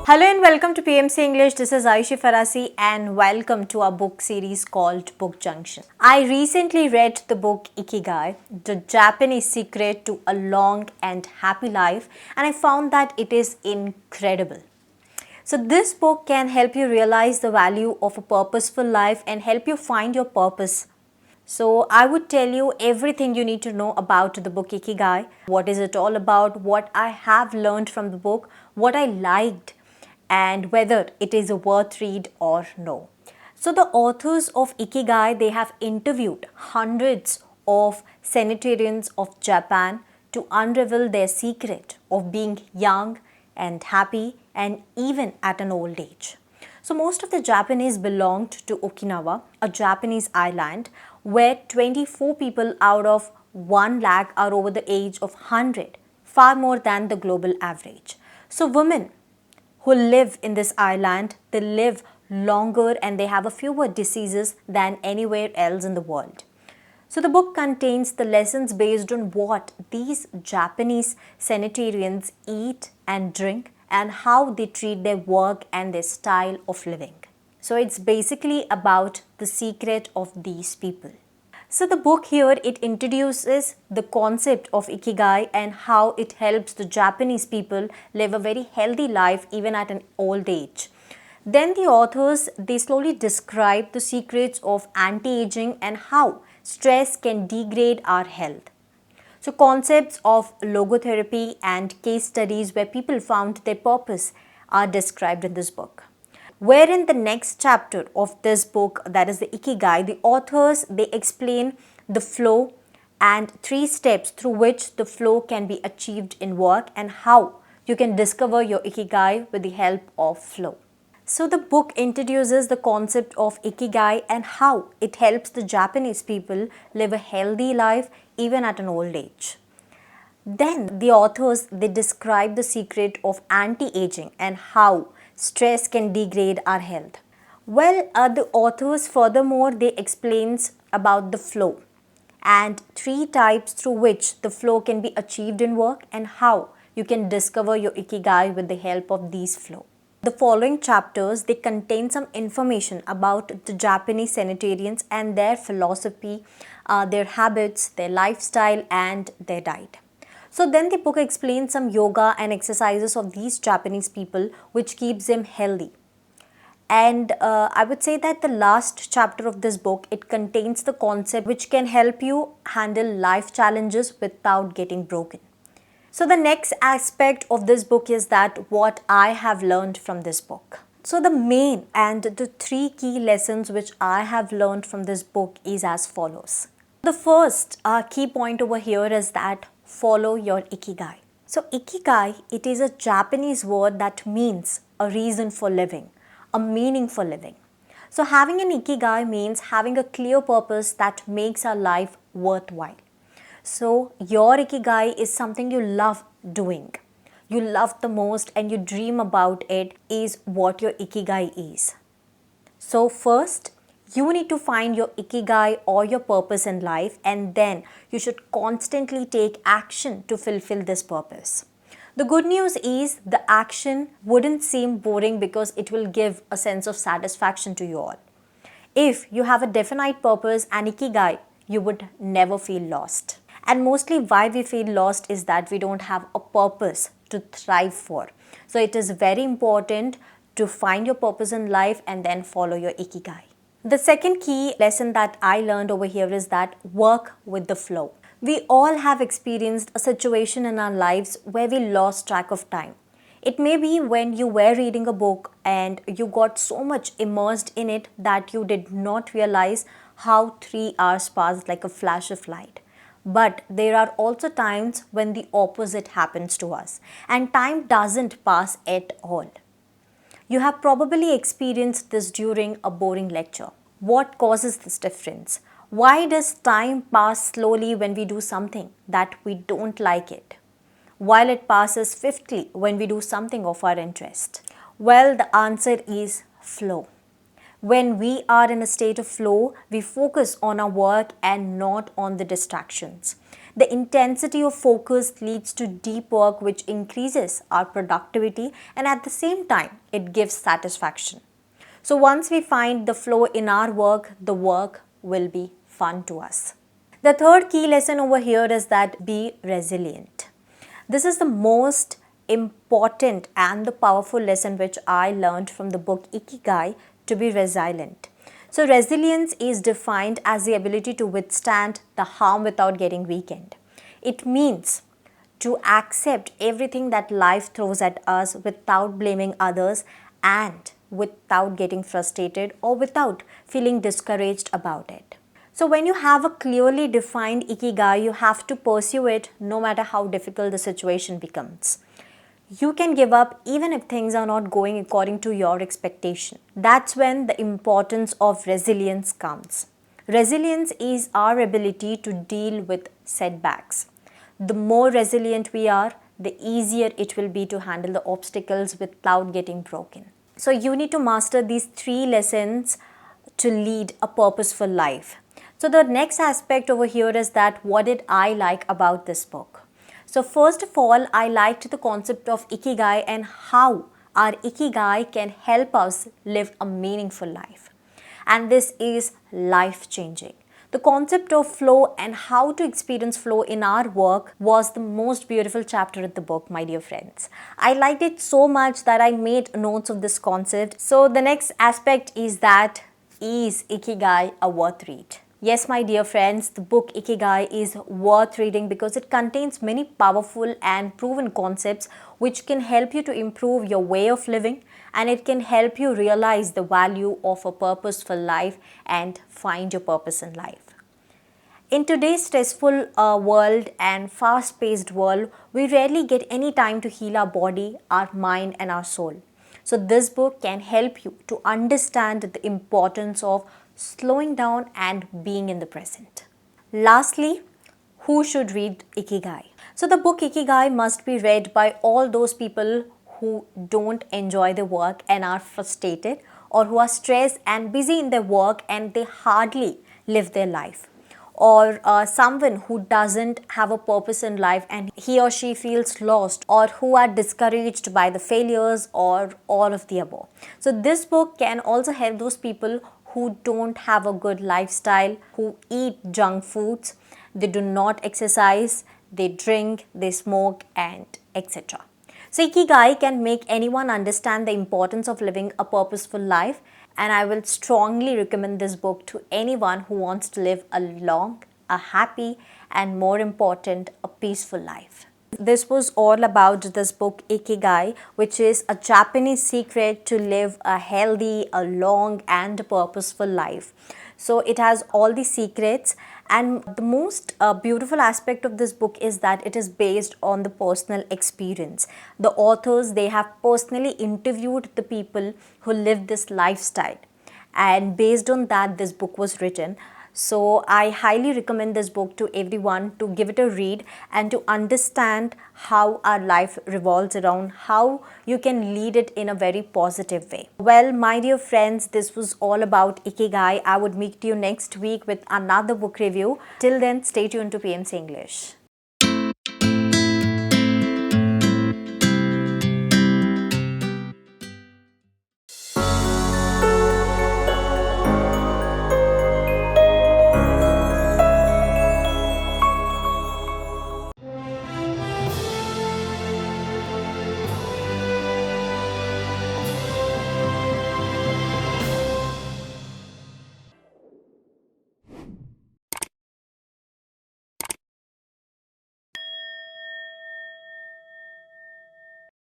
Hello and welcome to PMC English. This is Aishi Farasi and welcome to our book series called Book Junction. I recently read the book Ikigai, the Japanese secret to a long and happy life, and I found that it is incredible. So this book can help you realize the value of a purposeful life and help you find your purpose. So I would tell you everything you need to know about the book Ikigai. What is it all about? What I have learned from the book, what I liked, and whether it is a worth read or no. So the authors of Ikigai, they have interviewed hundreds of centenarians of Japan to unravel their secret of being young and happy and even at an old age. So most of the Japanese belonged to Okinawa, a Japanese island where 24 people out of 1 lakh are over the age of 100, far more than the global average. So women who live in this island, they live longer and they have a fewer diseases than anywhere else in the world. So the book contains the lessons based on what these Japanese centenarians eat and drink and how they treat their work and their style of living. So it's basically about the secret of these people. So the book here, it introduces the concept of Ikigai and how it helps the Japanese people live a very healthy life even at an old age. Then the authors, they slowly describe the secrets of anti-aging and how stress can degrade our health. So concepts of logotherapy and case studies where people found their purpose are described in this book. Where in the next chapter of this book, that is the Ikigai, the authors, they explain the flow and 3 steps through which the flow can be achieved in work and how you can discover your Ikigai with the help of flow. So the book introduces the concept of Ikigai and how it helps the Japanese people live a healthy life even at an old age. Then the authors, they describe the secret of anti-aging and how stress can degrade our health. Well, the authors furthermore, they explains about the flow and 3 types through which the flow can be achieved in work and how you can discover your Ikigai with the help of these flow. The following chapters, they contain some information about the Japanese centenarians and their philosophy, their habits, their lifestyle and their diet. So then the book explains some yoga and exercises of these Japanese people which keeps them healthy. And I would say that the last chapter of this book, it contains the concept which can help you handle life challenges without getting broken. So the next aspect of this book is that what I have learned from this book. So the main and the 3 key lessons which I have learned from this book is as follows. The first key point over here is that follow your Ikigai. So Ikigai, it is a Japanese word that means a reason for living, a meaning for living. So having an Ikigai means having a clear purpose that makes our life worthwhile. So your Ikigai is something you love doing. You love the most and you dream about it is what your Ikigai is. So first, you need to find your Ikigai or your purpose in life and then you should constantly take action to fulfill this purpose. The good news is the action wouldn't seem boring because it will give a sense of satisfaction to you all. If you have a definite purpose and Ikigai, you would never feel lost. And mostly why we feel lost is that we don't have a purpose to thrive for. So it is very important to find your purpose in life and then follow your Ikigai. The second key lesson that I learned over here is that work with the flow. We all have experienced a situation in our lives where we lost track of time. It may be when you were reading a book and you got so much immersed in it that you did not realize how 3 hours passed like a flash of light. But there are also times when the opposite happens to us and time doesn't pass at all. You have probably experienced this during a boring lecture. What causes this difference? Why does time pass slowly when we do something that we don't like it, while it passes swiftly when we do something of our interest? Well, the answer is flow. When we are in a state of flow, we focus on our work and not on the distractions. The intensity of focus leads to deep work, which increases our productivity, and at the same time, it gives satisfaction. So once we find the flow in our work, the work will be fun to us. The third key lesson over here is that be resilient. This is the most important and the powerful lesson which I learned from the book Ikigai, to be resilient. So resilience is defined as the ability to withstand the harm without getting weakened. It means to accept everything that life throws at us without blaming others and without getting frustrated or without feeling discouraged about it. So when you have a clearly defined Ikigai, you have to pursue it no matter how difficult the situation becomes. You can give up even if things are not going according to your expectation. That's when the importance of resilience comes. Resilience is our ability to deal with setbacks. The more resilient we are, the easier it will be to handle the obstacles without getting broken. So you need to master these 3 lessons to lead a purposeful life. So the next aspect over here is that what did I like about this book? So first of all, I liked the concept of Ikigai and how our Ikigai can help us live a meaningful life. And this is life-changing. The concept of flow and how to experience flow in our work was the most beautiful chapter in the book, my dear friends. I liked it so much that I made notes of this concept. So the next aspect is that, is Ikigai a worth read? Yes, my dear friends, the book Ikigai is worth reading because it contains many powerful and proven concepts which can help you to improve your way of living, and it can help you realize the value of a purposeful life and find your purpose in life. In today's stressful world and fast-paced world, we rarely get any time to heal our body, our mind and our soul. So this book can help you to understand the importance of slowing down and being in the present. Lastly, who should read Ikigai? So the book Ikigai must be read by all those people who don't enjoy their work and are frustrated, or who are stressed and busy in their work and they hardly live their life, or someone who doesn't have a purpose in life and he or she feels lost, or who are discouraged by the failures, or all of the above. So this book can also help those people who don't have a good lifestyle, who eat junk foods, they do not exercise, they drink, they smoke, and etc. So Ikigai can make anyone understand the importance of living a purposeful life, and I will strongly recommend this book to anyone who wants to live a long, a happy, and more important, a peaceful life. This was all about this book Ikigai, which is a Japanese secret to live a healthy, a long and purposeful life. So it has all the secrets, and the most beautiful aspect of this book is that it is based on the personal experience. The authors, they have personally interviewed the people who live this lifestyle, and based on that this book was written. So I highly recommend this book to everyone to give it a read and to understand how our life revolves around, how you can lead it in a very positive way. Well, my dear friends, this was all about Ikigai. I would meet you next week with another book review. Till then, stay tuned to PMC English.